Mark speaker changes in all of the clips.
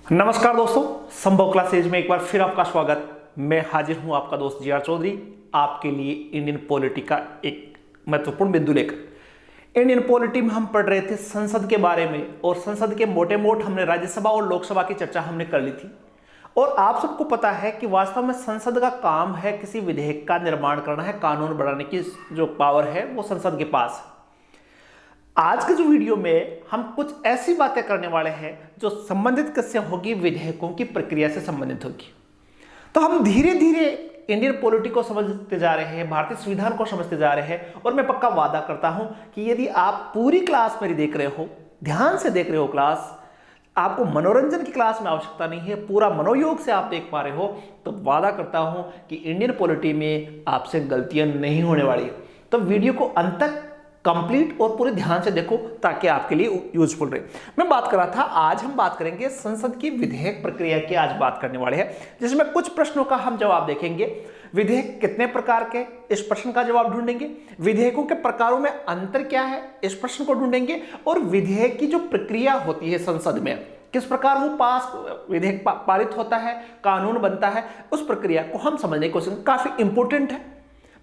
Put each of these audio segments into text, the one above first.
Speaker 1: नमस्कार दोस्तों, संभव क्लासेज में एक बार फिर आपका स्वागत। मैं हाजिर हूं आपका दोस्त जी आर चौधरी, आपके लिए इंडियन पॉलिटी का एक महत्वपूर्ण बिंदु लेकर। इंडियन पॉलिटी में हम पढ़ रहे थे संसद के बारे में, और संसद के मोटे मोट हमने राज्यसभा और लोकसभा की चर्चा हमने कर ली थी। और आप सबको पता है कि वास्तव में संसद का काम है किसी विधेयक का निर्माण करना है, कानून बनाने की जो पावर है वो संसद के पास है। आज के जो वीडियो में हम कुछ ऐसी बातें करने वाले हैं जो संबंधित किससे होगी, विधेयकों की प्रक्रिया से संबंधित होगी। तो हम धीरे धीरे इंडियन पॉलिटी को समझते जा रहे हैं, भारतीय संविधान को समझते जा रहे हैं। और मैं पक्का वादा करता हूं कि यदि आप पूरी क्लास मेरी देख रहे हो, ध्यान से देख रहे हो क्लास, आपको मनोरंजन की क्लास में आवश्यकता नहीं है, पूरा मनोयोग से आप देख पा रहे हो, तो वादा करता हूं कि इंडियन पॉलिटी में आपसे गलतियां नहीं होने वाली है। तो वीडियो को अंत तक कंप्लीट और पूरे ध्यान से देखो ताकि आपके लिए यूजफुल रहे। मैं बात कर रहा था, आज हम बात करेंगे संसद की विधेयक प्रक्रिया की। आज बात करने वाले हैं जिसमें कुछ प्रश्नों का हम जवाब देखेंगे। विधेयक कितने प्रकार के, इस प्रश्न का जवाब ढूंढेंगे। विधेयकों के प्रकारों में अंतर क्या है, इस प्रश्न को ढूंढेंगे। और विधेयक की जो प्रक्रिया होती है संसद में, किस प्रकार वो विधेयक पारित होता है, कानून बनता है, उस प्रक्रिया को हम समझने की कोशिश। काफी इंपॉर्टेंट है,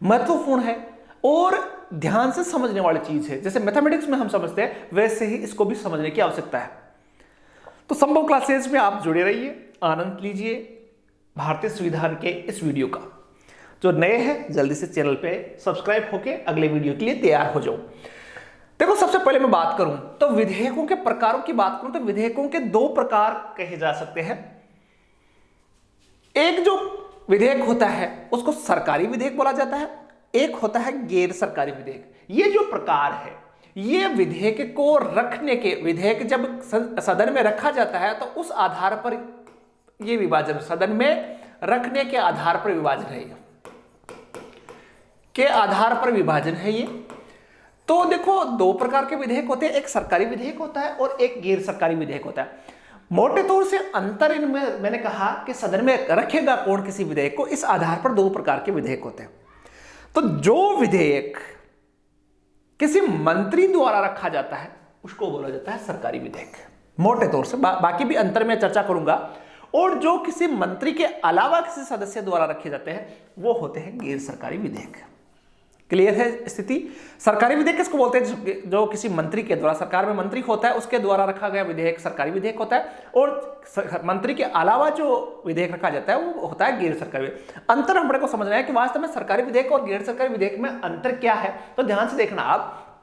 Speaker 1: महत्वपूर्ण है और ध्यान से समझने वाली चीज है। जैसे मैथमेटिक्स में हम समझते हैं वैसे ही इसको भी समझने की आवश्यकता है। तो संभव क्लासेस में आप जुड़े रहिए, आनंद लीजिए भारतीय संविधान के इस वीडियो का। जो नए हैं जल्दी से चैनल पे सब्सक्राइब होके अगले वीडियो के लिए तैयार हो जाओ। देखो, सबसे पहले मैं बात करूं तो विधेयकों के प्रकारों की बात करूं तो विधेयकों के दो प्रकार कहे जा सकते हैं। एक जो विधेयक होता है उसको सरकारी विधेयक बोला जाता है, एक होता है गैर सरकारी विधेयक। ये जो प्रकार है, ये विधेयक को रखने के, विधेयक जब सदन में रखा जाता है तो उस आधार पर ये विभाजन, सदन में रखने के आधार पर विभाजन है, ये के आधार पर विभाजन है ये। तो देखो, दो प्रकार के विधेयक होते हैं, एक सरकारी विधेयक होता है और एक गैर सरकारी विधेयक होता है। मोटे तौर से अंतर इनमें मैंने कहा कि सदन में रखेगा कौन किसी विधेयक को, इस आधार पर दो प्रकार के विधेयक होते हैं। तो जो विधेयक किसी मंत्री द्वारा रखा जाता है उसको बोला जाता है सरकारी विधेयक, मोटे तौर से। बाकी भी अंतर में चर्चा करूंगा। और जो किसी मंत्री के अलावा किसी सदस्य द्वारा रखे जाते हैं वो होते हैं गैर सरकारी विधेयक। क्लियर है स्थिति? सरकारी विधेयक किसको बोलते हैं? जो किसी मंत्री के द्वारा, सरकार में मंत्री होता है उसके द्वारा रखा गया विधेयक सरकारी विधेयक होता है। और मंत्री के अलावा जो विधेयक रखा जाता है वो होता है गैर सरकारी विधेयक। अंतर हम को समझना है कि वास्तव में सरकारी विधेयक और गैर सरकारी विधेयक में अंतर क्या है। तो ध्यान से देखना आप,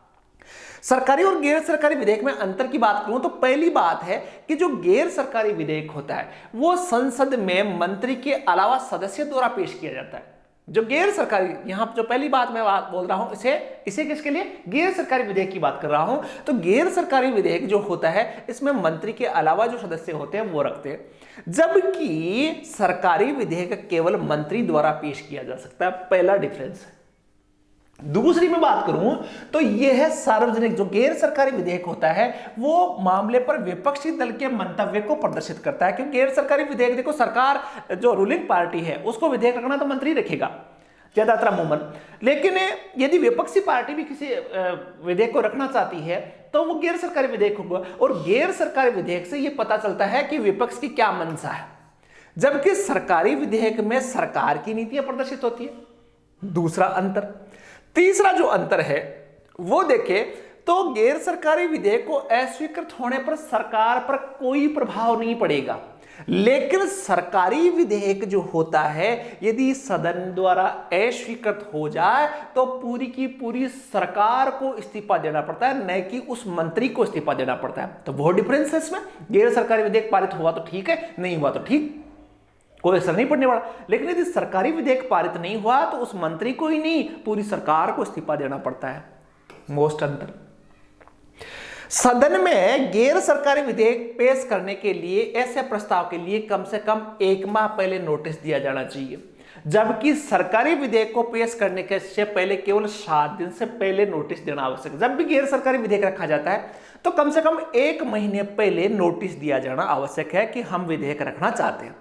Speaker 1: सरकारी और गैर सरकारी विधेयक में अंतर की बात करूं तो पहली बात है कि जो गैर सरकारी विधेयक होता है वो संसद में मंत्री के अलावा सदस्य द्वारा पेश किया जाता है। जो गैर सरकारी, यहां जो पहली बात मैं बोल रहा हूं, इसे किसके लिए, गैर सरकारी विधेयक की बात कर रहा हूं। तो गैर सरकारी विधेयक जो होता है इसमें मंत्री के अलावा जो सदस्य होते हैं वो रखते हैं, जबकि सरकारी विधेयक केवल मंत्री द्वारा पेश किया जा सकता है। पहला डिफरेंस है। दूसरी में बात करूं तो यह है सार्वजनिक। जो गैर सरकारी विधेयक होता है वो मामले पर विपक्षी दल के मंतव्य को प्रदर्शित करता है। क्योंकि गैर सरकारी विधेयक, देखो, सरकार जो रूलिंग पार्टी है उसको विधेयक रखना तो मंत्री रखेगा ज्यादातर अमूमन, लेकिन यदि विपक्षी पार्टी भी किसी विधेयक को रखना चाहती है तो वो गैर सरकारी विधेयक होगा। और गैर सरकारी विधेयक से यह पता चलता है कि विपक्ष की क्या मंशा है, जबकि सरकारी विधेयक में सरकार की नीतियां प्रदर्शित होती है। दूसरा अंतर। तीसरा जो अंतर है वो देखें तो गैर सरकारी विधेयक को अस्वीकृत होने पर सरकार पर कोई प्रभाव नहीं पड़ेगा, लेकिन सरकारी विधेयक जो होता है यदि सदन द्वारा अस्वीकृत हो जाए तो पूरी की पूरी सरकार को इस्तीफा देना पड़ता है, न कि उस मंत्री को इस्तीफा देना पड़ता है। तो वो डिफरेंस है इसमें। गैर सरकारी विधेयक पारित हुआ तो ठीक है, नहीं हुआ तो ठीक, कोई असर नहीं पड़ने वाला। लेकिन यदि सरकारी विधेयक पारित नहीं हुआ तो उस मंत्री को ही नहीं, पूरी सरकार को इस्तीफा देना पड़ता है। मोस्ट अंतर। सदन में गैर सरकारी विधेयक पेश करने के लिए, ऐसे प्रस्ताव के लिए कम से कम 1 माह पहले नोटिस दिया जाना चाहिए, जबकि सरकारी विधेयक को पेश करने के से पहले केवल 7 दिन से पहले नोटिस देना आवश्यक है। जब भी गैर सरकारी विधेयक रखा जाता है तो कम से कम 1 महीने पहले नोटिस दिया जाना आवश्यक है कि हम विधेयक रखना चाहते हैं,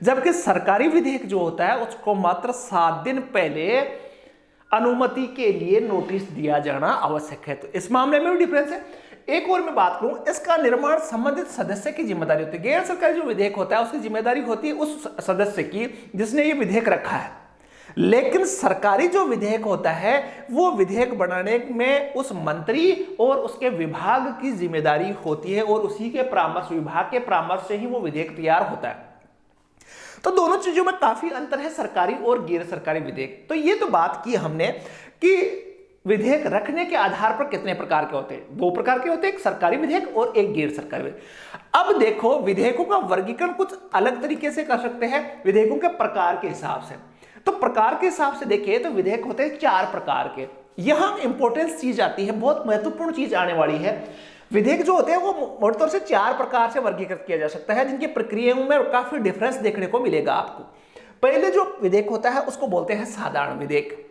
Speaker 1: जबकि सरकारी विधेयक जो होता है उसको मात्र 7 दिन पहले अनुमति के लिए नोटिस दिया जाना आवश्यक है। तो इस मामले में भी डिफरेंस है। एक और मैं बात करूं, इसका निर्माण संबंधित सदस्य की जिम्मेदारी होती है। गैर सरकारी जो विधेयक होता है उसकी जिम्मेदारी होती है उस सदस्य की जिसने ये विधेयक रखा है, लेकिन सरकारी जो विधेयक होता है वो विधेयक बनाने में उस मंत्री और उसके विभाग की जिम्मेदारी होती है और उसी के परामर्श, विभाग के परामर्श से ही वो विधेयक तैयार होता है। तो दोनों चीजों में काफी अंतर है, सरकारी और गैर सरकारी विधेयक। तो ये तो बात की हमने कि विधेयक रखने के आधार पर कितने प्रकार के होते हैं। 2 प्रकार के होते हैं, एक सरकारी विधेयक और एक गैर सरकारी विधेयक। अब देखो, विधेयकों का वर्गीकरण कुछ अलग तरीके से कर सकते हैं विधेयकों के प्रकार के हिसाब से। तो प्रकार के हिसाब से देखिए तो विधेयक होते हैं 4 प्रकार के। यहां इंपॉर्टेंस चीज आती है, बहुत महत्वपूर्ण चीज आने वाली है। विधेयक जो होते हैं वो मोटे तौर से 4 प्रकार से वर्गीकृत किया जा सकता है, जिनकी प्रक्रियाओं में काफी डिफरेंस देखने को मिलेगा आपको। पहले जो विधेयक होता है उसको बोलते हैं साधारण विधेयक।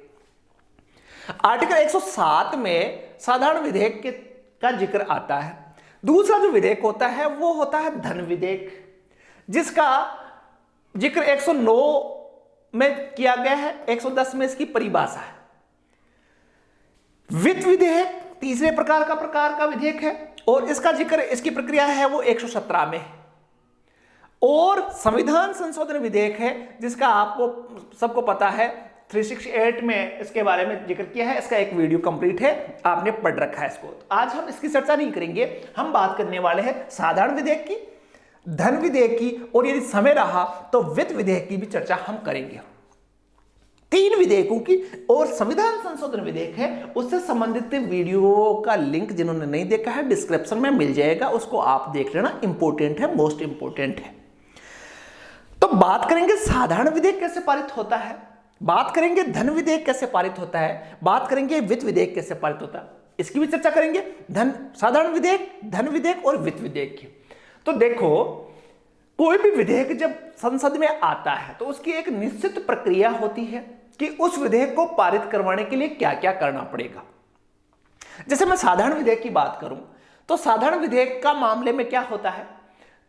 Speaker 1: आर्टिकल 107 में साधारण विधेयक का जिक्र आता है। दूसरा जो विधेयक होता है वो होता है धन विधेयक, जिसका जिक्र 109 में किया गया है, 110 में इसकी परिभाषा है। वित्त विधेयक तीसरे प्रकार का विधेयक है और इसका जिक्र, इसकी प्रक्रिया है वो 117 में। और संविधान संशोधन विधेयक है जिसका आपको सबको पता है 368 में इसके बारे में जिक्र किया है। इसका एक वीडियो कंप्लीट है, आपने पढ़ रखा है इसको। आज हम इसकी चर्चा नहीं करेंगे, हम बात करने वाले हैं साधारण विधेयक की, धन विधेयक की और यदि समय रहा तो वित्त विधेयक की भी चर्चा हम करेंगे। 3 विधेयकों की और संविधान संशोधन विधेयक है, उससे संबंधित वीडियो का लिंक जिन्होंने नहीं देखा है डिस्क्रिप्शन में मिल जाएगा, उसको आप देख लेना। इंपॉर्टेंट है, मोस्ट इंपॉर्टेंट है। तो बात करेंगे साधारण विधेयक कैसे पारित होता है, बात करेंगे धन विधेयक कैसे पारित होता है, बात करेंगे वित्त विधेयक कैसे पारित होता है, इसकी भी चर्चा करेंगे। साधारण विधेयक, धन विधेयक और वित्त विधेयक की। तो देखो, कोई भी विधेयक जब संसद में आता है तो उसकी एक निश्चित प्रक्रिया होती है कि उस विधेयक को पारित करवाने के लिए क्या क्या करना पड़ेगा। जैसे मैं साधारण विधेयक की बात करूं तो साधारण विधेयक का मामले में क्या होता है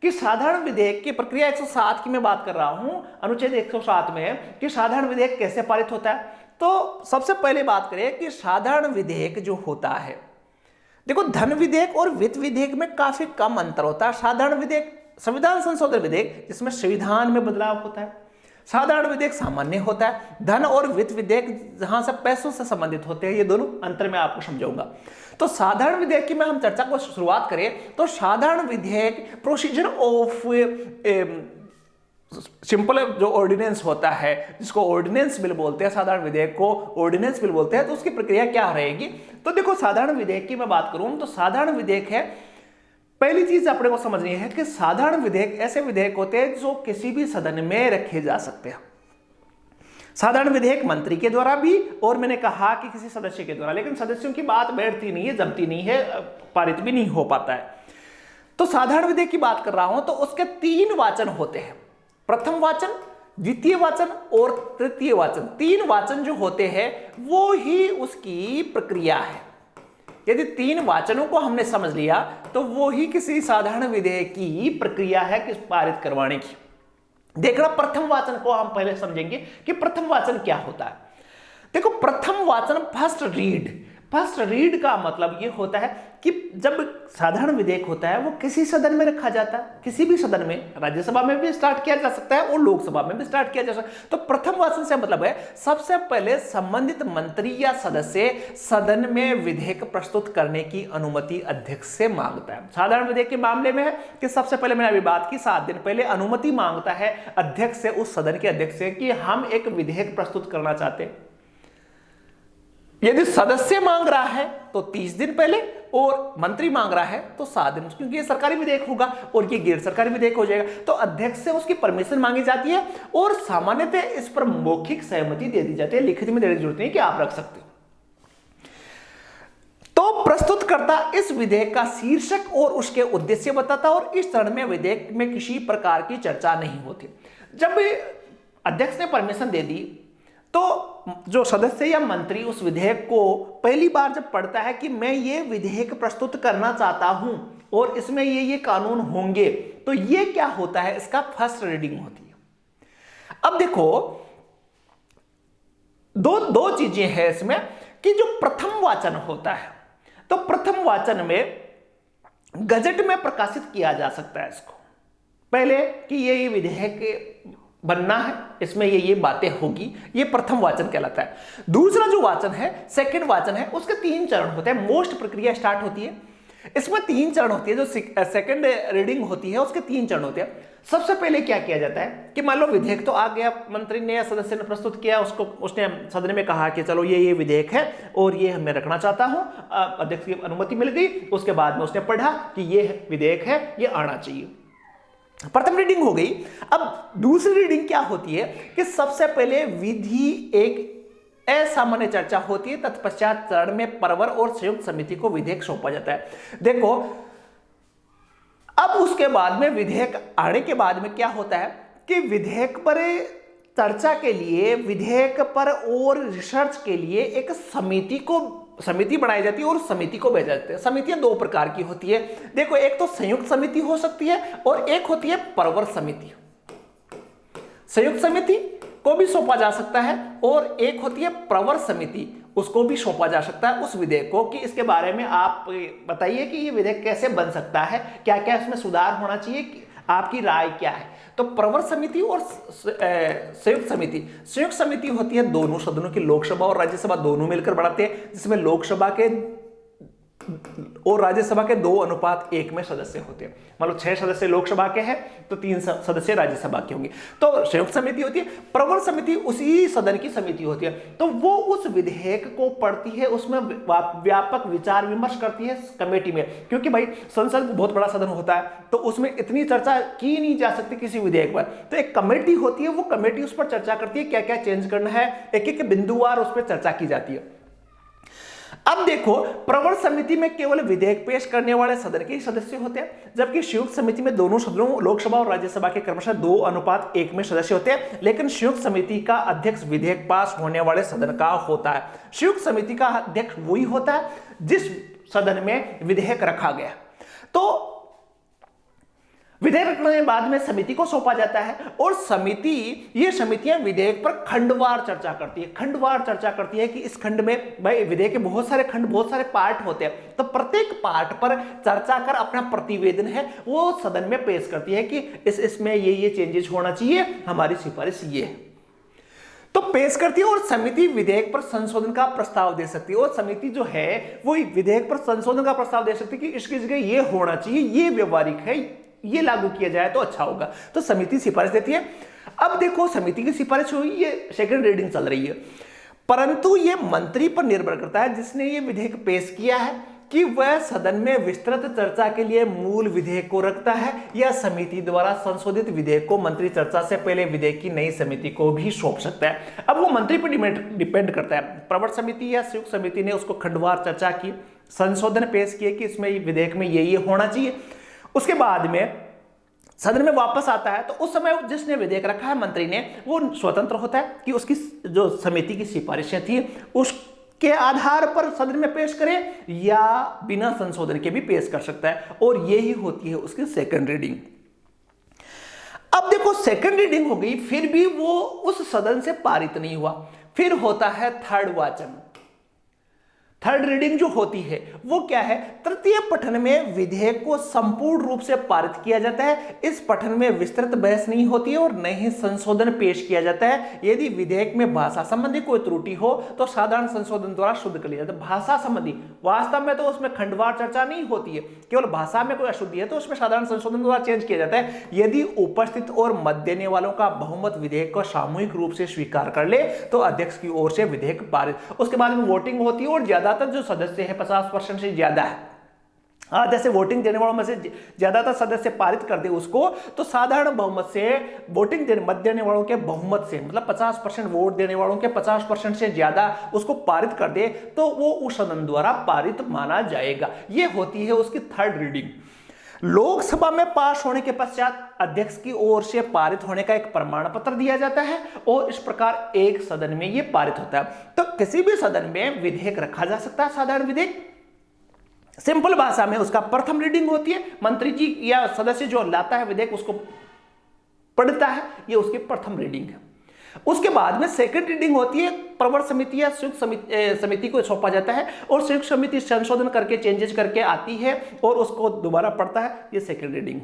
Speaker 1: कि साधारण विधेयक की प्रक्रिया 107 की मैं बात कर रहा हूं, अनुच्छेद 107 में, कि साधारण विधेयक कैसे पारित होता है। तो सबसे पहले बात करें कि साधारण विधेयक जो होता है, देखो धन विधेयक और वित्त विधेयक में काफी कम अंतर होता है। साधारण विधेयक संविधान संशोधन विधेयक जिसमें संविधान में बदलाव होता है, साधारण विधेयक सामान्य होता है। धन और वित्त विधेयक जहां से पैसों से संबंधित होते हैं, ये दोनों अंतर मैं आपको समझाऊंगा। तो साधारण विधेयक की मैं हम चर्चा को शुरुआत करें तो साधारण विधेयक प्रोसीजर ऑफ सिंपल जो ऑर्डिनेंस होता है, जिसको ऑर्डिनेंस बिल बोलते हैं, साधारण विधेयक को ऑर्डिनेंस बिल बोलते हैं, तो उसकी प्रक्रिया क्या रहेगी। तो देखो, साधारण विधेयक की मैं बात करूं तो साधारण विधेयक है, पहली चीज अपने को समझनी है कि साधारण विधेयक ऐसे विधेयक होते हैं जो किसी भी सदन में रखे जा सकते हैं। साधारण विधेयक मंत्री के द्वारा भी, और मैंने कहा कि किसी सदस्य के द्वारा, लेकिन सदस्यों की बात बैठती नहीं है, जमती नहीं है, पारित भी नहीं हो पाता है। तो साधारण विधेयक की बात कर रहा हूं तो उसके 3 वाचन होते हैं, प्रथम वाचन, द्वितीय वाचन और तृतीय वाचन। 3 वाचन जो होते हैं वो ही उसकी प्रक्रिया है। यदि 3 वाचनों को हमने समझ लिया तो वो ही किसी साधारण विधेयक की प्रक्रिया है कि पारित करवाने की। देखना, प्रथम वाचन को हम पहले समझेंगे कि प्रथम वाचन क्या होता है। देखो, प्रथम वाचन फर्स्ट रीड का मतलब ये होता है कि जब साधारण विधेयक होता है वो किसी सदन में रखा जाता है, किसी भी सदन में, राज्यसभा में भी स्टार्ट किया जा सकता है और लोकसभा में भी स्टार्ट किया जा सकता है। तो प्रथम वाचन से मतलब है सबसे पहले संबंधित मंत्री या सदस्य सदन में विधेयक प्रस्तुत करने की अनुमति अध्यक्ष से मांगता है। साधारण विधेयक के मामले में है कि सबसे पहले मैंने अभी बात की, 7 दिन पहले अनुमति मांगता है अध्यक्ष से, उस सदन के अध्यक्ष से, कि हम एक विधेयक प्रस्तुत करना चाहते हैं। यदि सदस्य मांग रहा है तो 30 दिन पहले और मंत्री मांग रहा है तो 7 दिन, क्योंकि ये सरकारी विधेयक होगा और ये गैर सरकारी विधेयक हो जाएगा। तो अध्यक्ष से उसकी परमिशन मांगी जाती है और सामान्यतः इस पर मौखिक सहमति दे दी जाती है, लिखित में देने की जरूरत नहीं कि आप रख सकते हो। तो प्रस्तुतकर्ता इस विधेयक का शीर्षक और उसके उद्देश्य बताता और इस चरण में विधेयक में किसी प्रकार की चर्चा नहीं होती। जब अध्यक्ष ने परमिशन दे दी तो जो सदस्य या मंत्री उस विधेयक को पहली बार जब पढ़ता है कि मैं ये विधेयक प्रस्तुत करना चाहता हूं और इसमें ये कानून होंगे, तो ये क्या होता है, इसका फर्स्ट रीडिंग होती है। अब देखो, दो चीजें हैं इसमें कि जो प्रथम वाचन होता है, तो प्रथम वाचन में गजट में प्रकाशित किया जा सकता है इसको, पहले कि ये विधेयक बनना है, इसमें ये बातें होगी, ये प्रथम वाचन कहलाता है। दूसरा जो वाचन है, सेकंड वाचन है, उसके 3 चरण होते हैं। मोस्ट प्रक्रिया स्टार्ट होती है, इसमें 3 चरण होती है। जो सेकंड रीडिंग होती है उसके 3 चरण होते हैं। सबसे पहले क्या किया जाता है कि मान लो विधेयक तो आ गया, मंत्री ने या सदस्य ने प्रस्तुत किया, उसने सदन में कहा कि चलो ये विधेयक है और ये मैं रखना चाहता हूं, अध्यक्ष की अनुमति मिल गई। उसके बाद में उसने पढ़ा कि ये विधेयक है, ये आना चाहिए। प्रथम रीडिंग हो गई। अब दूसरी रीडिंग क्या होती है कि सबसे पहले विधि एक असामान्य चर्चा होती है, तत्पश्चात चरण में प्रवर और संयुक्त समिति को विधेयक सौंपा जाता है। देखो, अब उसके बाद में विधेयक आने के बाद में क्या होता है कि विधेयक पर चर्चा के लिए, विधेयक पर और रिसर्च के लिए एक समिति बनाई जाती है और समिति को भेजा जाता है। समितियां 2 प्रकार की होती है। देखो, एक तो संयुक्त समिति हो सकती है और एक होती है प्रवर समिति। संयुक्त समिति को भी सौंपा जा सकता है और एक होती है प्रवर समिति, उसको भी सौंपा जा सकता है उस विधेयक को कि इसके बारे में आप बताइए कि ये विधेयक कैसे बन सकता है, क्या क्या इसमें सुधार होना चाहिए, आपकी राय क्या है। तो प्रवर समिति और संयुक्त समिति होती है दोनों सदनों की, लोकसभा और राज्यसभा दोनों मिलकर बनाते हैं, जिसमें लोकसभा के और राज्यसभा के 2:1 में सदस्य होते हैं। मान लो 6 सदस्य लोकसभा के हैं तो 3 सदस्य राज्यसभा के होंगे, तो संयुक्त समिति होती है। प्रवर समिति उसी सदन की समिति होती है, तो वो उस विधेयक को पढ़ती है, उसमें व्यापक विचार विमर्श करती है कमेटी में, क्योंकि भाई संसद बहुत बड़ा सदन होता है तो उसमें इतनी चर्चा की नहीं जा सकती किसी विधेयक पर। तो एक कमेटी होती है, वो कमेटी उस पर चर्चा करती है, क्या क्या चेंज करना है, एक एक बिंदुवार उस पर चर्चा की जाती है। अब देखो, प्रवर समिति में केवल विधेयक पेश करने वाले सदन के ही सदस्य होते हैं, जबकि संयुक्त समिति में दोनों सदनों लोकसभा और राज्यसभा के क्रमशः 2:1 में सदस्य होते हैं। लेकिन संयुक्त समिति का अध्यक्ष विधेयक पास होने वाले सदन का होता है। संयुक्त समिति का अध्यक्ष वही होता है जिस सदन में विधेयक रखा गया। तो विधेयक रखने के बाद में समिति को सौंपा जाता है और ये समितियां विधेयक पर खंडवार चर्चा करती है। खंडवार चर्चा करती है कि इस खंड में, भाई विधेयक के बहुत सारे खंड, बहुत सारे पार्ट होते हैं, तो प्रत्येक पार्ट पर चर्चा कर अपना प्रतिवेदन है वो सदन में पेश करती है कि इसमें ये चेंजेस होना चाहिए, हमारी सिफारिश ये है, तो पेश करती है। और समिति विधेयक पर संशोधन का प्रस्ताव दे सकती है, और समिति जो है वो विधेयक पर संशोधन का प्रस्ताव दे सकती है कि इसकी जगह ये होना चाहिए, ये व्यवहारिक है, ये लागू किया जाए तो अच्छा होगा, तो समिति सिफारिश देती है। अब देखो, समिति की सिफारिश हुई, ये सेकंड रीडिंग चल रही है, परंतु ये मंत्री पर निर्भर करता है जिसने ये विधेयक पेश किया है कि वह सदन में विस्तृत चर्चा के लिए मूल विधेयक को रखता है या समिति द्वारा संशोधित विधेयक को मंत्री चर्चा से पहले विधेयक की नई समिति को भी सौंप सकता है। अब वो मंत्री पर डिपेंड करता है। प्रवर समिति या संयुक्त समिति ने उसको खंडवार चर्चा की, संशोधन पेश किए कि इसमें विधेयक में ये होना चाहिए, उसके बाद में सदन में वापस आता है, तो उस समय जिसने विधेयक रखा है मंत्री ने, वो स्वतंत्र होता है कि उसकी जो समिति की सिफारिशें थी उसके आधार पर सदन में पेश करे या बिना संशोधन के भी पेश कर सकता है, और यही होती है उसकी सेकंड रीडिंग। अब देखो, सेकंड रीडिंग हो गई, फिर भी वो उस सदन से पारित नहीं हुआ, फिर होता है थर्ड वाचन। थर्ड रीडिंग जो होती है वो क्या है, तृतीय पठन में विधेयक को संपूर्ण रूप से पारित किया जाता है। इस पठन में विस्तृत बहस नहीं होती है और न ही संशोधन पेश किया जाता है। यदि विधेयक में भाषा संबंधी कोई त्रुटि हो तो साधारण संशोधन द्वारा शुद्ध कर लिया जाता है। भाषा संबंधी, वास्तव में तो उसमें खंडवार चर्चा नहीं होती है, केवल भाषा में कोई अशुद्धि है तो उसमें साधारण संशोधन द्वारा चेंज किया जाता है। यदि उपस्थित और मत देने वालों का बहुमत विधेयक को सामूहिक रूप से स्वीकार कर ले तो अध्यक्ष की ओर से विधेयक पारित। उसके बाद में वोटिंग होती है और ज्यादातर जो सदस्य है 50% से ज्यादा है, जैसे वोटिंग देने वालों में से ज्यादातर सदस्य पारित कर दे उसको, तो साधारण बहुमत से मत देने वालों के बहुमत से, मतलब 50% वोट देने वालों के 50% से ज्यादा उसको पारित कर दे तो वो उस सदन द्वारा पारित माना जाएगा। ये होती है उसकी थर्ड रीडिंग। लोकसभा में पास होने के पश्चात अध्यक्ष की ओर से पारित होने का एक प्रमाण पत्र दिया जाता है और इस प्रकार एक सदन में यह पारित होता है। तो किसी भी सदन में विधेयक रखा जा सकता है, साधारण विधेयक, सिंपल भाषा में उसका प्रथम रीडिंग होती है। मंत्री जी या सदस्य जो लाता है विधेयक उसको पढ़ता है, ये उसकी प्रथम रीडिंग है। उसके बाद में सेकंड रीडिंग होती है, प्रवर समिति या संयुक्त समिति को सौंपा जाता है और संयुक्त समिति संशोधन करके चेंजेस करके आती है और उसको दोबारा पढ़ता है। ये सेकंड रीडिंग।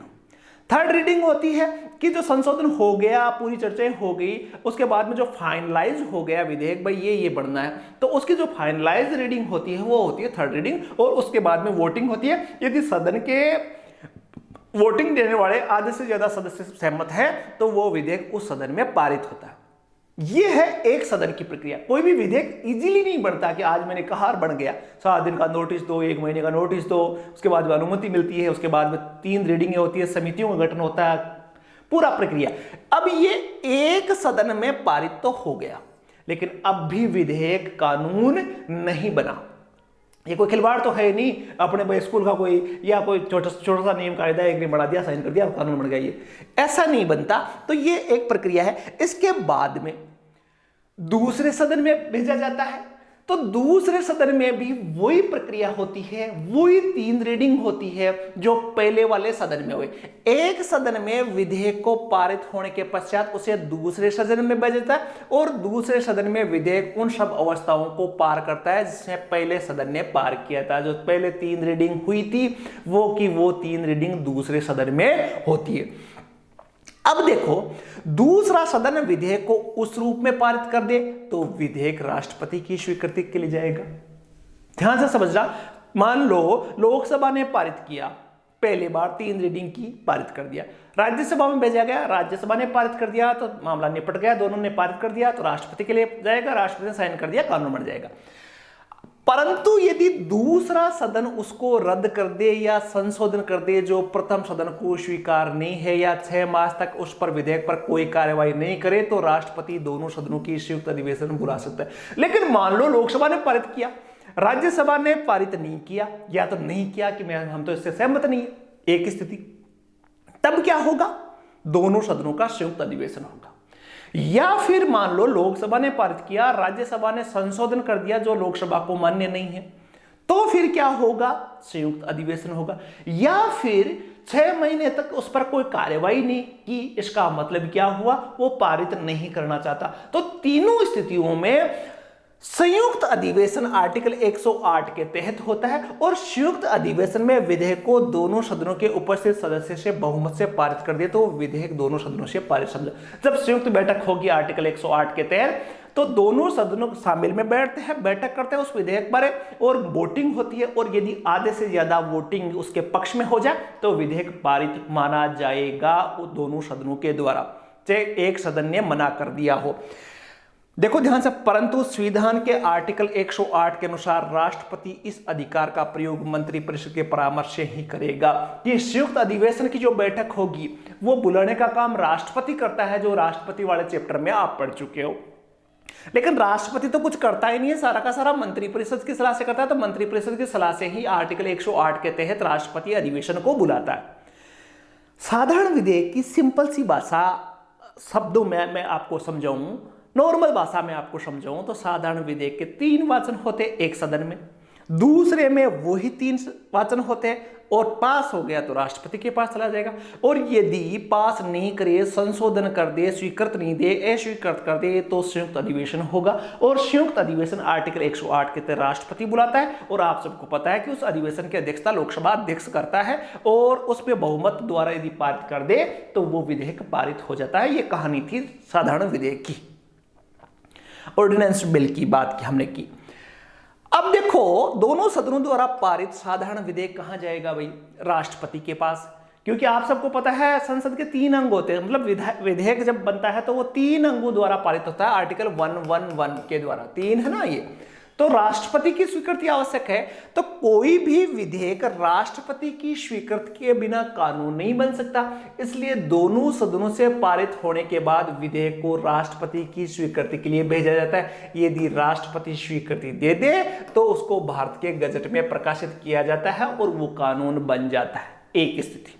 Speaker 1: थर्ड रीडिंग होती है कि जो संशोधन हो गया, पूरी चर्चाएं हो गई, उसके बाद में जो फाइनलाइज हो गया विधेयक, भाई ये बढ़ना है, तो उसकी जो फाइनलाइज रीडिंग होती है वो होती है थर्ड रीडिंग। और उसके बाद में वोटिंग होती है। यदि सदन के वोटिंग देने वाले आधे से ज्यादा सदस्य सहमत है तो वो विधेयक उस सदन में पारित होता है। ये है एक सदन की प्रक्रिया। कोई भी विधेयक इजीली नहीं बनता कि आज मैंने कहा बन गया, 7 दिन का नोटिस दो, 1 महीने का नोटिस दो, उसके बाद अनुमति मिलती है, उसके बाद में 3 रीडिंगें होती है, समितियों का गठन होता है, पूरा प्रक्रिया। अब ये एक सदन में पारित तो हो गया, लेकिन अब भी विधेयक कानून नहीं बना। ये कोई खिलवाड़ तो है नहीं, अपने स्कूल का कोई या कोई छोटा सा नियम कायदा एक ने बना दिया, साइन कर दिया, कानून बन गया, ये ऐसा नहीं बनता। तो ये एक प्रक्रिया है। इसके बाद में दूसरे सदन में भेजा जाता है, तो दूसरे सदन में भी वही प्रक्रिया होती है, वही 3 रीडिंग होती है जो पहले वाले सदन में हुई। एक सदन में विधेयक को पारित होने के पश्चात उसे दूसरे सदन में भेजा जाता है और दूसरे सदन में विधेयक उन सब अवस्थाओं को पार करता है जिसमें पहले सदन ने पार किया था। जो पहले 3 रीडिंग हुई थी वो 3 रीडिंग दूसरे सदन में होती है। अब देखो, दूसरा सदन विधेयक को उस रूप में पारित कर दे तो विधेयक राष्ट्रपति की स्वीकृति के लिए जाएगा। ध्यान से समझना, मान लो लोकसभा ने पारित किया, पहली बार 3 रीडिंग की, पारित कर दिया, राज्यसभा में भेजा गया, राज्यसभा ने पारित कर दिया तो मामला निपट गया, दोनों ने पारित कर दिया तो राष्ट्रपति के लिए जाएगा, राष्ट्रपति ने साइन कर दिया, कानून बन जाएगा। परंतु यदि दूसरा सदन उसको रद्द कर दे या संशोधन कर दे, जो प्रथम सदन को स्वीकार नहीं है, या 6 मास तक उस पर विधेयक पर कोई कार्यवाही नहीं करे, तो राष्ट्रपति दोनों सदनों की संयुक्त अधिवेशन बुला सकता है। लेकिन मान लो लोकसभा ने पारित किया, राज्यसभा ने पारित नहीं किया, या तो नहीं किया कि हम तो इससे सहमत नहीं है, एक स्थिति, तब क्या होगा? दोनों सदनों का संयुक्त अधिवेशन होगा। या फिर मान लो लोकसभा ने पारित किया, राज्यसभा ने संशोधन कर दिया जो लोकसभा को मान्य नहीं है, तो फिर क्या होगा? संयुक्त अधिवेशन होगा। या फिर 6 महीने तक उस पर कोई कार्यवाही नहीं की, इसका मतलब क्या हुआ? वो पारित नहीं करना चाहता। तो तीनों स्थितियों में संयुक्त अधिवेशन आर्टिकल 108 के तहत होता है और संयुक्त अधिवेशन में विधेयक को दोनों सदनों के उपस्थित सदस्य से बहुमत से पारित कर दिया तो विधेयक दोनों सदनों से पारित समझा। जब संयुक्त बैठक होगी आर्टिकल 108 के तहत, तो दोनों सदनों शामिल में बैठते हैं, बैठक करते हैं उस विधेयक पर और वोटिंग होती है, और यदि आधे से ज्यादा वोटिंग उसके पक्ष में हो जाए तो विधेयक पारित माना जाएगा दोनों सदनों के द्वारा, चाहे एक सदन ने मना कर दिया हो। देखो ध्यान से, परंतु संविधान के आर्टिकल 108 के अनुसार राष्ट्रपति इस अधिकार का प्रयोग मंत्रिपरिषद के परामर्श से ही करेगा। कि संयुक्त अधिवेशन की जो बैठक होगी वो बुलाने का काम राष्ट्रपति करता है, जो राष्ट्रपति वाले चैप्टर में आप पढ़ चुके हो। लेकिन राष्ट्रपति तो कुछ करता ही नहीं है, सारा का सारा मंत्रिपरिषद की सलाह से करता है। तो मंत्रिपरिषद की सलाह से ही आर्टिकल 108 के तहत राष्ट्रपति अधिवेशन को बुलाता है। साधारण विधेयक की सिंपल सी भाषा शब्दों में मैं आपको समझाऊं, नॉर्मल भाषा में आपको समझाऊं तो साधारण विधेयक के 3 वाचन होते एक सदन में, दूसरे में वही 3 वाचन होते और पास हो गया तो राष्ट्रपति के पास चला जाएगा। और यदि पास नहीं करे, संशोधन कर दे, स्वीकृत नहीं दे, अस्वीकृत कर दे तो संयुक्त अधिवेशन होगा। और संयुक्त अधिवेशन आर्टिकल 108 के तहत राष्ट्रपति बुलाता है और आप सबको पता है कि उस अधिवेशन की अध्यक्षता लोकसभा अध्यक्ष करता है और उस पर बहुमत द्वारा यदि पारित कर दे तो वो विधेयक पारित हो जाता है। ये कहानी थी साधारण विधेयक की, ऑर्डिनेंस बिल की बात की हमने की। अब देखो, दोनों सदनों द्वारा पारित साधारण विधेयक कहां जाएगा भाई? राष्ट्रपति के पास, क्योंकि आप सबको पता है संसद के 3 अंग होते हैं, मतलब विधेयक जब बनता है तो वो 3 अंगों द्वारा पारित होता है, आर्टिकल 111 के द्वारा, 3 है ना ये। तो राष्ट्रपति की स्वीकृति आवश्यक है। तो कोई भी विधेयक राष्ट्रपति की स्वीकृति के बिना कानून नहीं बन सकता, इसलिए दोनों सदनों से पारित होने के बाद विधेयक को राष्ट्रपति की स्वीकृति के लिए भेजा जाता है। यदि राष्ट्रपति स्वीकृति दे दे तो उसको भारत के गजट में प्रकाशित किया जाता है और वो कानून बन जाता है। एक स्थिति।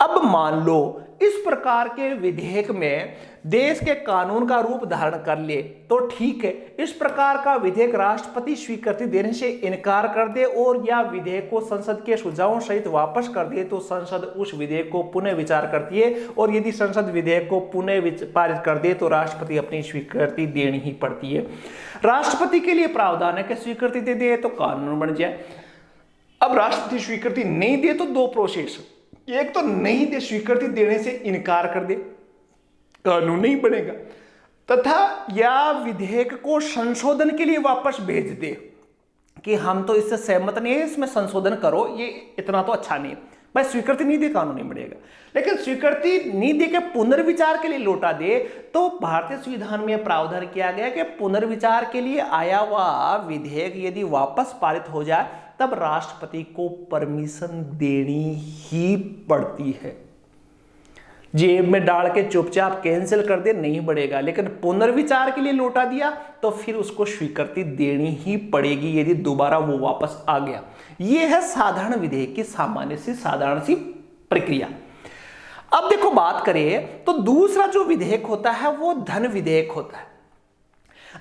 Speaker 1: अब मान लो इस प्रकार के विधेयक में देश के कानून का रूप धारण कर ले तो ठीक है, इस प्रकार का विधेयक राष्ट्रपति स्वीकृति देने से इनकार कर दे और या विधेयक को संसद के सुझावों सहित वापस कर दे तो संसद उस विधेयक को पुनः विचार करती है और यदि संसद विधेयक को पुनः पारित कर दे तो राष्ट्रपति अपनी स्वीकृति देनी ही पड़ती है। राष्ट्रपति के लिए प्रावधान है कि स्वीकृति दे दे तो कानून बन जाए। अब राष्ट्रपति स्वीकृति नहीं दे तो दो प्रोसेस, एक तो नहीं दे, स्वीकृति देने से इनकार कर दे, कानून नहीं बनेगा, तथा या विधेयक को संशोधन के लिए वापस भेज दे कि हम तो इससे सहमत नहीं है, इसमें संशोधन करो, ये इतना तो अच्छा नहीं है। भाई स्वीकृति नहीं दे कानून नहीं बनेगा, लेकिन स्वीकृति नहीं दे के पुनर्विचार के लिए लौटा दे तो भारतीय संविधान में प्रावधान किया गया कि पुनर्विचार के लिए आया हुआ विधेयक यदि वापस पारित हो जाए तब राष्ट्रपति को परमिशन देनी ही पड़ती है। जेब में डाल के चुपचाप कैंसिल कर दे नहीं बढ़ेगा, लेकिन पुनर्विचार के लिए लौटा दिया तो फिर उसको स्वीकृति देनी ही पड़ेगी यदि दोबारा वो वापस आ गया। यह है साधारण विधेयक की सामान्य सी साधारण सी प्रक्रिया। अब देखो बात करें तो दूसरा जो विधेयक होता है वो धन विधेयक होता है।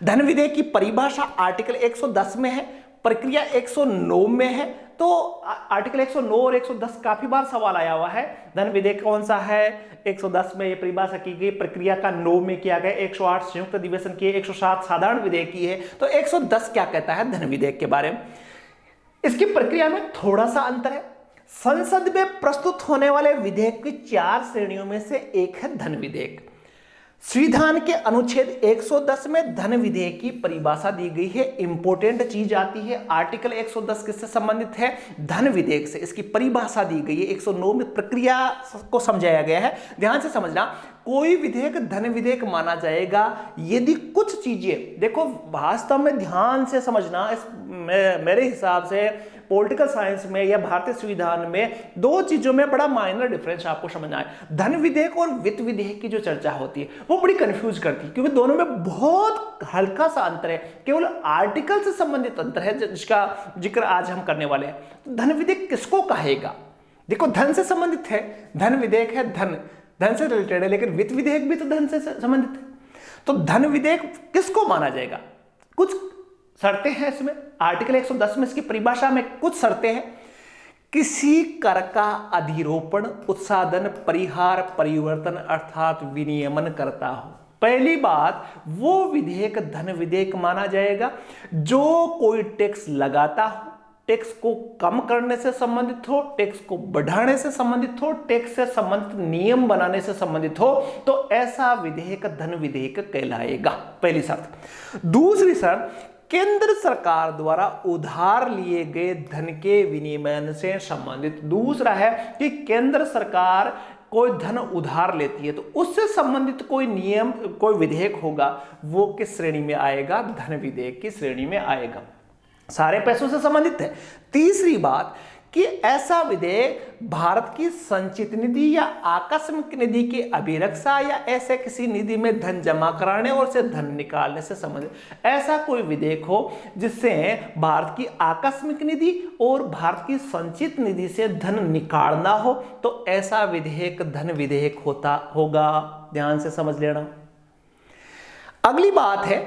Speaker 1: धन विधेयक की परिभाषा आर्टिकल 110 में है, प्रक्रिया 109 में है। तो आर्टिकल 109 और 110 काफी बार सवाल आया हुआ है। धन विधेयक कौन सा है? 110 में ये परिभाषा की गई, प्रक्रिया का 9 में किया गया, 108 संयुक्त अधिवेशन की, 107 साधारण विधेयक की है। तो 110 क्या कहता है धन विधेयक के बारे में? इसकी प्रक्रिया में थोड़ा सा अंतर है। संसद में प्रस्तुत होने वाले विधेयक की 4 श्रेणियों में से एक है धन विधेयक। संविधान के अनुच्छेद 110 में धन विधेयक की परिभाषा दी गई है। इंपॉर्टेंट चीज आती है, आर्टिकल 110 किससे संबंधित है? धन विधेयक से। इसकी परिभाषा दी गई है। 109 में प्रक्रिया को समझाया गया है। ध्यान से समझना, कोई विधेयक धन विधेयक माना जाएगा यदि कुछ चीजें, देखो वास्तव में ध्यान से समझना, मेरे हिसाब से पॉलिटिकल साइंस में या भारतीय संविधान में 2 चीजों में बड़ा माइनर डिफरेंस आपको समझना है। धन विधेयक और वित्त विधेयक की जो चर्चा होती है वो बड़ी कंफ्यूज करती है, क्योंकि दोनों में बहुत हल्का सा अंतर है, केवल आर्टिकल से संबंधित अंतर है जिसका जिक्र आज हम करने वाले हैं। तो धन विधेयक किसको कहेगा? देखो धन से संबंधित है, धन विधेयक है, धन से रिलेटेड है, लेकिन वित्त विधेयक भी तो धन से संबंधित है। तो धन विधेयक किसको माना जाएगा? कुछ शर्तें हैं इसमें, आर्टिकल 110 में इसकी परिभाषा में कुछ शर्तें हैं। किसी कर का अधिरोपण, उत्साधन, परिहार, परिवर्तन अर्थात विनियमन करता हो। पहली बात, वो विधेयक धन विधेयक माना जाएगा जो कोई टैक्स लगाता हो, टैक्स को कम करने से संबंधित हो, टैक्स को बढ़ाने से संबंधित हो, टैक्स से संबंधित नियम बनाने से संबंधित हो, तो ऐसा विधेयक धन विधेयक कहलाएगा। पहली शर्त। दूसरी शर्त, केंद्र सरकार द्वारा उधार लिए गए धन के विनिमय से संबंधित। दूसरा है कि केंद्र सरकार कोई धन उधार लेती है तो उससे संबंधित कोई नियम, कोई विधेयक होगा, वो किस श्रेणी में आएगा? धन विधेयक की श्रेणी में आएगा, सारे पैसों से संबंधित है। तीसरी बात कि ऐसा विधेयक भारत की संचित निधि या आकस्मिक निधि की अभिरक्षा या ऐसे किसी निधि में धन जमा कराने और से धन निकालने से संबंधित ऐसा कोई विधेयक हो जिससे भारत की आकस्मिक निधि और भारत की संचित निधि से धन निकालना हो, तो ऐसा विधेयक धन विधेयक होगा। ध्यान से समझ लेना। अगली बात है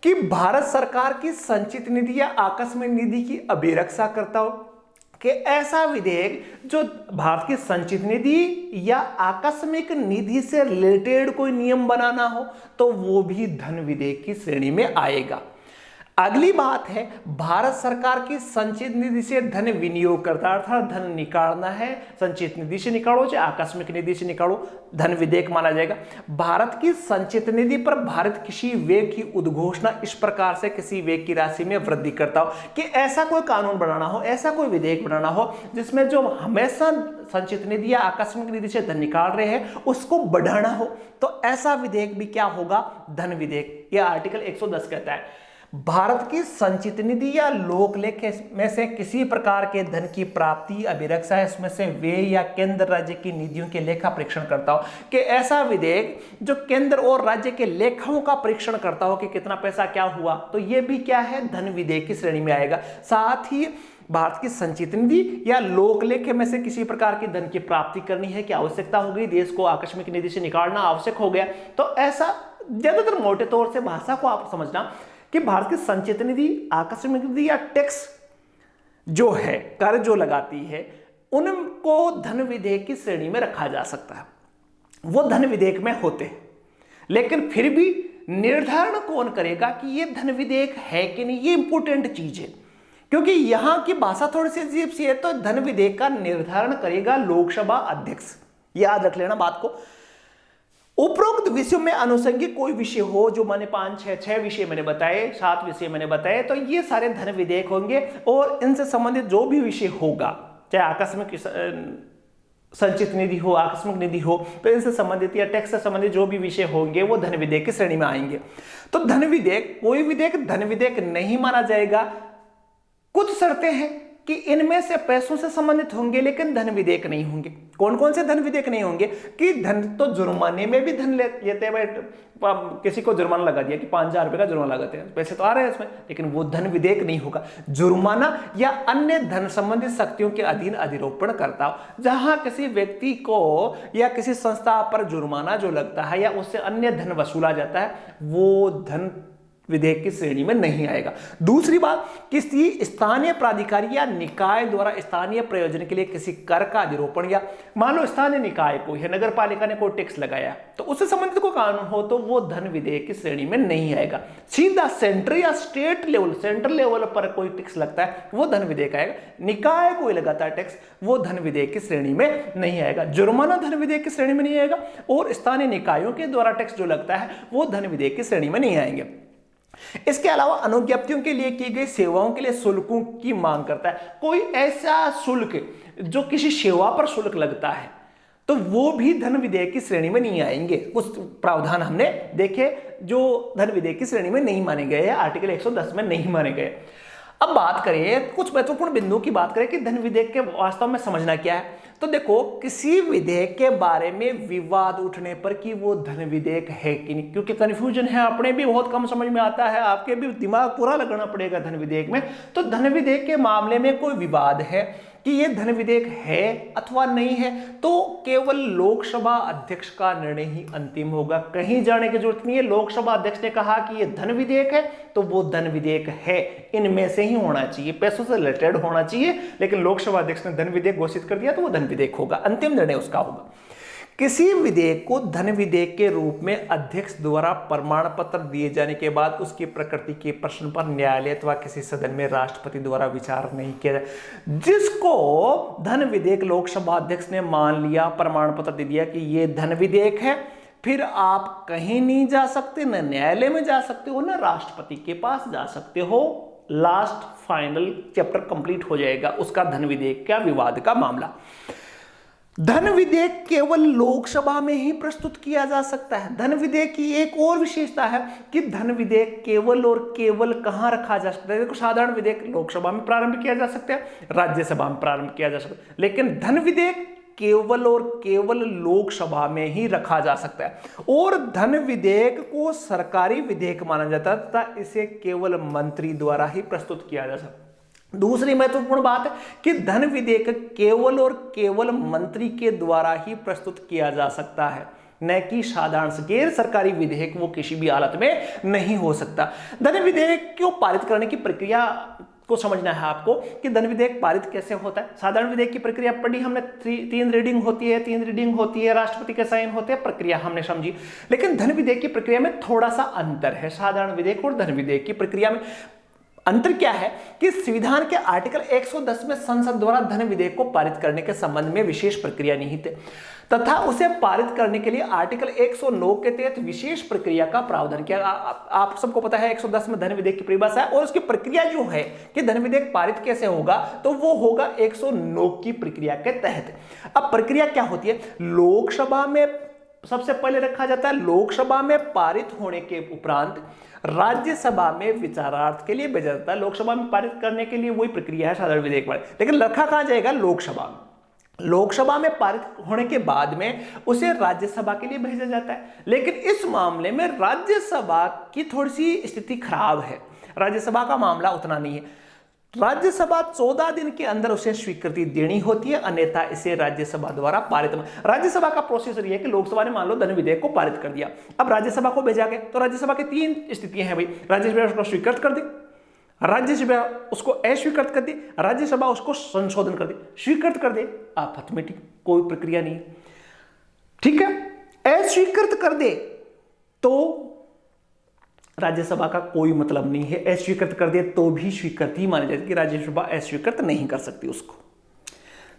Speaker 1: कि भारत सरकार की संचित निधि या आकस्मिक निधि की अभिरक्षा करता हो, कि ऐसा विधेयक जो भारत की संचित निधि या आकस्मिक निधि से रिलेटेड कोई नियम बनाना हो तो वो भी धन विधेयक की श्रेणी में आएगा। अगली बात है, भारत सरकार की संचित निधि से धन विनियोग करता, अर्थात धन निकालना है, संचित निधि से निकालो चाहे आकस्मिक निधि से निकालो, धन विधेयक माना जाएगा। भारत की संचित निधि पर भारत किसी व्यय की उद्घोषणा इस प्रकार से किसी व्यय की राशि में वृद्धि करता हो, कि ऐसा कोई कानून बनाना हो, ऐसा कोई विधेयक बनाना हो जिसमें जो हमेशा संचित निधि या आकस्मिक निधि से धन निकाल रहे हैं उसको बढ़ाना हो, तो ऐसा विधेयक भी क्या होगा? धन विधेयक। यह आर्टिकल 110 कहता है भारत की संचित निधि या लोकलेख में से किसी प्रकार के धन की प्राप्ति, अभिरक्षा, इसमें से व्यय या केंद्र राज्य की निधियों के लेखा परीक्षण करता हो, कि ऐसा विधेयक जो केंद्र और राज्य के लेखाओं का परीक्षण करता हो कि कितना पैसा क्या हुआ, तो यह भी क्या है? धन विधेयक की श्रेणी में आएगा। साथ ही भारत की संचित निधि या लोक लेखे में से किसी प्रकार की धन की प्राप्ति करनी है कि आवश्यकता हो गई, देश को आकस्मिक निधि से निकालना आवश्यक हो गया, तो ऐसा ज्यादातर मोटे तौर से भाषा को आप समझना कि भारत की संचित निधि, आकस्मिक निधि या टैक्स जो है, कर जो लगाती है, उनको धन विधेयक की श्रेणी में रखा जा सकता है। वो धन विधेयक में होते हैं, लेकिन फिर भी निर्धारण कौन करेगा कि ये धन विधेयक है कि नहीं, ये इंपॉर्टेंट चीज है, क्योंकि यहां की भाषा थोड़ी सी अजीब सी है। तो धन विधेयक का निर्धारण करेगा लोकसभा अध्यक्ष, याद रख लेना बात को। उपरोक्त विषयों में अनुषंगिक कोई विषय हो, जो मैंने 5-6 विषय मैंने बताए, 7 विषय मैंने बताए, तो ये सारे धन विधेयक होंगे और इनसे संबंधित जो भी विषय होगा, चाहे आकस्मिक संचित निधि हो, आकस्मिक निधि हो, तो इनसे संबंधित या टैक्स से संबंधित जो भी विषय होंगे वो धन विधेयक की श्रेणी में आएंगे। तो धन विधेयक, कोई विधेयक धन विधेयक नहीं माना जाएगा। कुछ शर्तें हैं कि इनमें से पैसों से संबंधित होंगे लेकिन धन विधेयक नहीं होंगे। कौन कौन से धन विधेयक नहीं होंगे कि धन तो जुर्माने में भी धन लेते हैं, किसी को जुर्माना लगा दिया कि 5,000 रुपए का जुर्माना लगाते हैं, पैसे तो आ रहे हैं इसमें, लेकिन वो धन विधेयक नहीं होगा। जुर्माना या अन्य धन संबंधित शक्तियों के अधीन अधिरोपण करता हो, जहां किसी व्यक्ति को या किसी संस्था पर जुर्माना जो लगता है या उससे अन्य धन वसूला जाता है, वो धन विधेयक की श्रेणी में नहीं आएगा। दूसरी बात, किसी स्थानीय प्राधिकारी या निकाय द्वारा स्थानीय प्रयोजन के लिए किसी कर का अधिरोपण, या मान लो स्थानीय निकाय को या नगर पालिका ने कोई टैक्स लगाया तो उससे संबंधित कोई कानून हो, तो वो धन विधेयक की श्रेणी में नहीं आएगा। सीधा सेंटर या स्टेट लेवल, सेंट्रल लेवल पर कोई टैक्स लगता है वो धन विधेयक आएगा। निकाय कोई लगाता है टैक्स, वो धन विधेयक की श्रेणी में नहीं आएगा। जुर्माना धन विधेयक की श्रेणी में नहीं आएगा, और स्थानीय निकायों के द्वारा टैक्स जो लगता है वो धन विधेयक की श्रेणी में नहीं आएंगे। इसके अलावा अनुज्ञप्तियों के लिए की गई सेवाओं के लिए शुल्कों की मांग करता है। कोई ऐसा शुल्क जो किसी सेवा पर शुल्क लगता है, तो वो भी धन विधेयक की श्रेणी में नहीं आएंगे। कुछ प्रावधान हमने देखे जो धन विधेयक की श्रेणी में नहीं माने गए, आर्टिकल 110 में नहीं माने गए। अब बात करें कुछ महत्वपूर्ण बिंदुओं की, बात करें कि धन विधेयक के वास्तव में समझना क्या है। तो देखो, किसी विधेयक के बारे में विवाद उठने पर कि वो धन विधेयक है कि नहीं, क्योंकि कंफ्यूजन है, अपने भी बहुत कम समझ में आता है, आपके भी दिमाग पूरा लगाना पड़ेगा धन विधेयक में। तो धन विधेयक के मामले में कोई विवाद है कि ये धन विधेयक है अथवा नहीं है, तो केवल लोकसभा अध्यक्ष का निर्णय ही अंतिम होगा। कहीं जाने की जरूरत नहीं है। लोकसभा अध्यक्ष ने कहा कि ये धन विधेयक है तो वो धन विधेयक है, इनमें से ही होना चाहिए, पैसों से रिलेटेड होना चाहिए। लेकिन लोकसभा अध्यक्ष ने धन विधेयक घोषित कर दिया तो वो धन विधेयक होगा, अंतिम निर्णय उसका होगा। किसी विधेयक को धन विधेयक के रूप में अध्यक्ष द्वारा प्रमाण पत्र दिए जाने के बाद उसकी प्रकृति के प्रश्न पर न्यायालय अथवा किसी सदन में राष्ट्रपति द्वारा विचार नहीं किया जाए। जिसको धन विधेयक लोकसभा अध्यक्ष ने मान लिया, प्रमाण पत्र दे दिया कि ये धन विधेयक है, फिर आप कहीं नहीं जा सकते, न न्यायालय में जा सकते हो, न राष्ट्रपति के पास जा सकते हो। लास्ट फाइनल चैप्टर कंप्लीट हो जाएगा उसका धन विधेयक का विवाद का मामला। धन विधेयक केवल लोकसभा में ही प्रस्तुत किया जा सकता है। धन विधेयक की एक और विशेषता है कि धन विधेयक केवल और केवल कहां रखा जा सकता है। देखो, साधारण विधेयक लोकसभा में प्रारंभ किया जा सकता है, राज्यसभा में प्रारंभ किया जा सकता है, लेकिन धन विधेयक केवल और केवल लोकसभा में ही रखा जा सकता है। और धन विधेयक को सरकारी विधेयक माना जाता है तथा इसे केवल मंत्री द्वारा ही प्रस्तुत किया जा सकता है। दूसरी महत्वपूर्ण बात है कि धन विधेयक केवल और केवल मंत्री के द्वारा ही प्रस्तुत किया जा सकता है, न कि साधारण गैर सरकारी विधेयक वो किसी भी हालत में नहीं हो सकता। धन विधेयक को पारित करने की प्रक्रिया को समझना है आपको कि धन विधेयक पारित कैसे होता है। साधारण विधेयक की प्रक्रिया पढ़ी हमने, 3 रीडिंग होती है, राष्ट्रपति के साइन होते हैं, प्रक्रिया हमने समझी। लेकिन धन विधेयक की प्रक्रिया में थोड़ा सा अंतर है साधारण विधेयक और धन विधेयक की प्रक्रिया में। अंतर क्या है कि संविधान के आर्टिकल 110 में संसद द्वारा धन विधेयक को पारित करने के संबंध में विशेष प्रक्रिया निहित है तथा उसे पारित करने के लिए आर्टिकल 109 के तहत विशेष प्रक्रिया का प्रावधान किया। आप सबको पता है 110 में धन विधेयक की परिभाषा है और उसकी प्रक्रिया जो है कि धन विधेयक पारित कैसे होगा, तो वो होगा 109 की प्रक्रिया के तहत। अब प्रक्रिया क्या होती है, लोकसभा में सबसे पहले रखा जाता है, लोकसभा में पारित होने के उपरांत राज्यसभा में विचारार्थ के लिए भेजा जाता है। लोकसभा में पारित करने के लिए वही प्रक्रिया है साधारण विधेयक वाली, लेकिन रखा कहां जाएगा, लोकसभा में। लोकसभा में पारित होने के बाद में उसे राज्यसभा के लिए भेजा जाता है। लेकिन इस मामले में राज्यसभा की थोड़ी सी स्थिति खराब है, राज्यसभा का मामला उतना नहीं है। राज्यसभा 14 दिन के अंदर उसे स्वीकृति देनी होती है, अन्यथा इसे राज्यसभा द्वारा पारित। राज्यसभा का प्रोसीजर यह है कि लोकसभा ने मान लो धन विधेयक को पारित कर दिया, अब राज्यसभा को भेजा गया, तो राज्यसभा की 3 स्थितियां हैं भाई। राज्यसभा उसको स्वीकृत कर दी, राज्यसभा उसको अस्वीकृत कर दी, राज्यसभा उसको संशोधन कर दी। स्वीकृत कर दे आप ऑटोमेटिक, कोई प्रक्रिया नहीं, ठीक है। अस्वीकृत कर दे तो राज्यसभा का कोई मतलब नहीं है, अस्वीकृत कर दे तो भी स्वीकृति मानी जाती है कि राज्यसभा अस्वीकृत नहीं कर सकती उसको।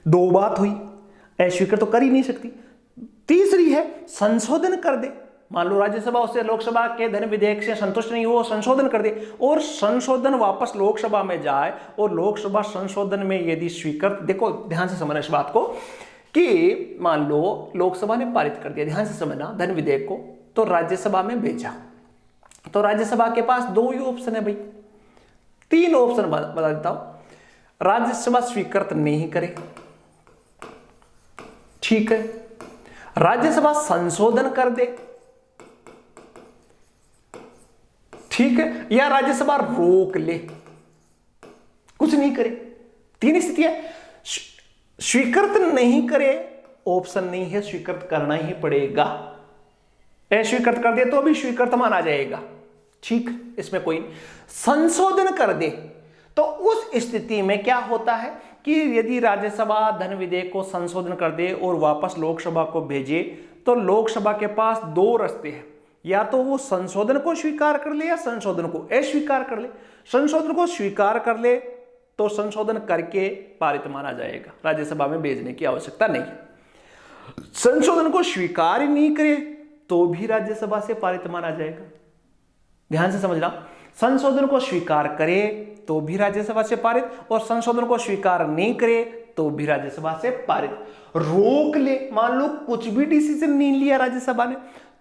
Speaker 1: 2 बात हुई, अस्वीकृत तो कर ही नहीं सकती। तीसरी है संशोधन कर दे, मान लो राज्यसभा उससे लोकसभा के धन विधेयक से संतुष्ट नहीं हो, संशोधन कर दे, और संशोधन वापस लोकसभा में जाए और लोकसभा संशोधन में यदि स्वीकृत, देखो ध्यान से समझना इस बात को, कि मान लो लोकसभा ने पारित कर दिया, ध्यान से समझना, धन विधेयक को, तो राज्यसभा में भेजा, तो राज्यसभा के पास 2 ही ऑप्शन है भाई, 3 ऑप्शन बता देता हूं। राज्यसभा स्वीकृत नहीं करे, ठीक है, राज्यसभा संशोधन कर दे, ठीक है, या राज्यसभा रोक ले, कुछ नहीं करे। 3 स्थितियां। स्वीकृत नहीं करे ऑप्शन नहीं है, स्वीकृत करना ही पड़ेगा। अस्वीकृत कर दे तो भी स्वीकृत माना जाएगा, ठीक, इसमें कोई। संशोधन कर दे तो उस स्थिति में क्या होता है कि यदि राज्यसभा धन विधेयक को संशोधन कर दे और वापस लोकसभा को भेजे, तो लोकसभा के पास 2 रास्ते हैं, या तो वो संशोधन को स्वीकार कर ले या संशोधन को अस्वीकार कर ले। संशोधन को स्वीकार कर ले तो संशोधन करके पारित माना जाएगा, राज्यसभा में भेजने की आवश्यकता नहीं। संशोधन को स्वीकार ही नहीं करे तो भी राज्यसभा से पारित माना जाएगा, ध्यान से समझना। संशोधन को स्वीकार करे तो भी राज्यसभा से पारित, और संशोधन को स्वीकार नहीं करे तो भी राज्यसभा से पारित। रोक ले, मान लो कुछ भी डिसीजन नहीं लिया राज्यसभा ने,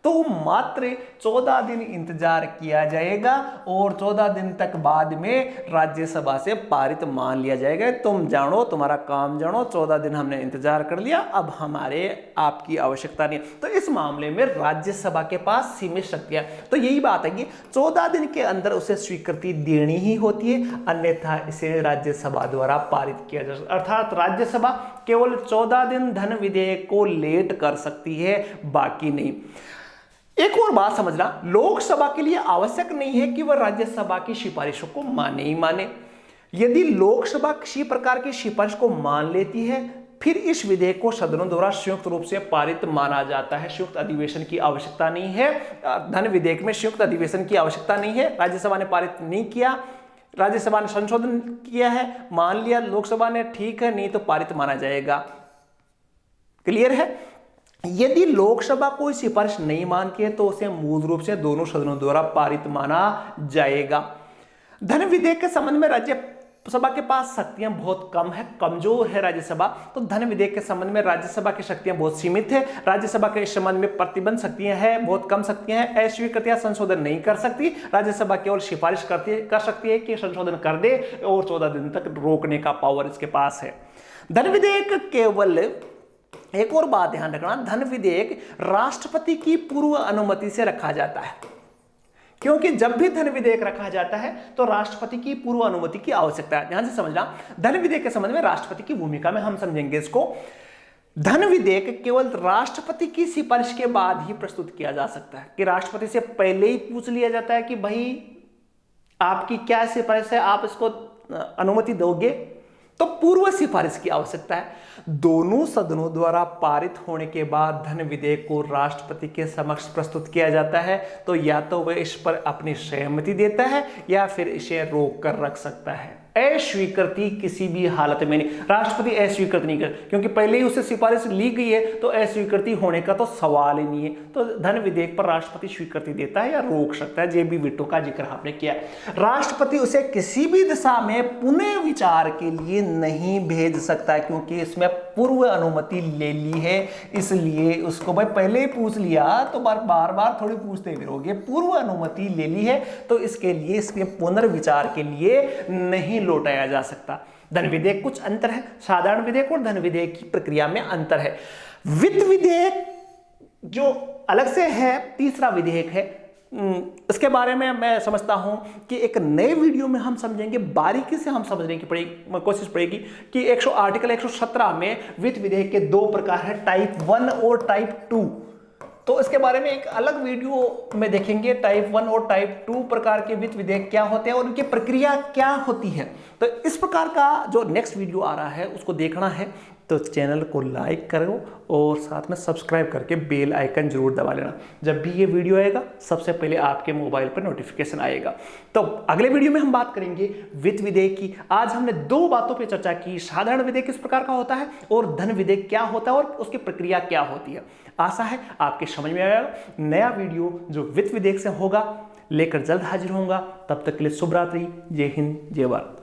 Speaker 1: तो मात्र 14 दिन इंतजार किया जाएगा और 14 दिन तक बाद में राज्यसभा से पारित मान लिया जाएगा। तुम जानो, तुम्हारा काम जानो, 14 दिन हमने इंतजार कर लिया, अब हमारे आपकी आवश्यकता नहीं। तो इस मामले में राज्यसभा के पास सीमित शक्तियां, तो यही बात है कि 14 दिन के अंदर उसे स्वीकृति देनी ही होती है, अन्यथा इसे राज्यसभा द्वारा पारित किया जा सकता है। अर्थात राज्यसभा केवल 14 दिन धन विधेयक को लेट कर सकती है, बाकी नहीं। एक और बात समझना, लोकसभा के लिए आवश्यक नहीं है कि वह राज्यसभा की सिफारिशों को माने ही माने। यदि लोकसभा किसी प्रकार की सिफारिश को मान लेती है, फिर इस विधेयक को सदनों द्वारा संयुक्त रूप से पारित माना जाता है। संयुक्त अधिवेशन की आवश्यकता नहीं है, धन विधेयक में संयुक्त अधिवेशन की आवश्यकता नहीं है। राज्यसभा ने पारित नहीं किया, राज्यसभा ने संशोधन किया है, मान लिया लोकसभा ने, ठीक है, नहीं तो पारित माना जाएगा। क्लियर है। यदि लोकसभा कोई सिफारिश नहीं मानती है तो उसे मूल रूप से दोनों सदनों द्वारा पारित माना जाएगा। धन विधेयक के संबंध में राज्यसभा के पास शक्तियां बहुत कम है, कमजोर है राज्यसभा, तो धन विधेयक के संबंध में राज्यसभा की शक्तियां बहुत सीमित है। राज्यसभा के इस संबंध में प्रतिबंध शक्तियां हैं, बहुत कम शक्तियां हैं, अस्वीकृत या संशोधन नहीं कर सकती। राज्यसभा केवल सिफारिश कर सकती है कि संशोधन कर दे, और 14 दिन तक रोकने का पावर इसके पास है। धन विधेयक केवल, एक और बात ध्यान रखना, धन विधेयक राष्ट्रपति की पूर्व अनुमति से रखा जाता है, क्योंकि जब भी धन विधेयक रखा जाता है तो राष्ट्रपति की पूर्व अनुमति की आवश्यकता है। ध्यान से समझना, धन विधेयक के संबंध में राष्ट्रपति की भूमिका में हम समझेंगे इसको। धन विधेयक केवल राष्ट्रपति की सिफारिश के बाद ही प्रस्तुत किया जा सकता है, कि राष्ट्रपति से पहले ही पूछ लिया जाता है कि भाई आपकी क्या सिफारिश है, आप इसको अनुमति दोगे, तो पूर्व सिफारिश की आवश्यकता है। दोनों सदनों द्वारा पारित होने के बाद धन विधेयक को राष्ट्रपति के समक्ष प्रस्तुत किया जाता है, तो या तो वह इस पर अपनी सहमति देता है या फिर इसे रोक कर रख सकता है। अस्वीकृति किसी भी हालत में नहीं, राष्ट्रपति अस्वीकृत नहीं कर, क्योंकि पहले ही उससे सिफारिश ली गई है, तो अस्वीकृति होने का तो सवाल ही नहीं है। तो धन विधेयक पर राष्ट्रपति स्वीकृति देता है या रोक सकता है, जेबी वीटो का जिक्र आपने किया। राष्ट्रपति उसे किसी भी दिशा में पुनः विचार के लिए नहीं भेज सकता है, क्योंकि इसमें पूर्व अनुमति ले ली है, इसलिए उसको भाई पहले ही पूछ लिया तो बार बार थोड़ी पूछते फिरोगे। पूर्व अनुमति ले ली है तो इसके लिए, इसके पुनर्विचार के लिए नहीं लौटाया जा सकता। धन विधेयक कुछ अंतर है, साधारण विधेयक और धन विधेयक की प्रक्रिया में अंतर है। वित्त विधेयक जो अलग से है, तीसरा विधेयक है इसके बारे में मैं समझता हूं कि एक नए वीडियो में हम समझेंगे, बारीकी से हम समझने की कोशिश पड़ेगी कि आर्टिकल 117 में वित्त विधेयक के दो प्रकार है, टाइप 1 और टाइप 2। तो इसके बारे में एक अलग वीडियो में देखेंगे, टाइप 1 और टाइप 2 प्रकार के वित्त विधेयक क्या होते हैं और उनकी प्रक्रिया क्या होती है। तो इस प्रकार का जो नेक्स्ट वीडियो आ रहा है उसको देखना है तो चैनल को लाइक करो और साथ में सब्सक्राइब करके बेल आइकन जरूर दबा लेना। जब भी ये वीडियो आएगा सबसे पहले आपके मोबाइल पर नोटिफिकेशन आएगा। तो अगले वीडियो में हम बात करेंगे वित्त विधेयक की। आज हमने दो बातों पे चर्चा की, साधारण विधेयक किस प्रकार का होता है और धन विधेयक क्या होता है और उसकी प्रक्रिया क्या होती है। आशा है आपके समझ में आएगा। नया वीडियो जो वित्त विधेयक से होगा लेकर जल्द हाजिर होऊंगा। तब तक के लिए शुभ रात्रि, जय हिंद, जय भारत।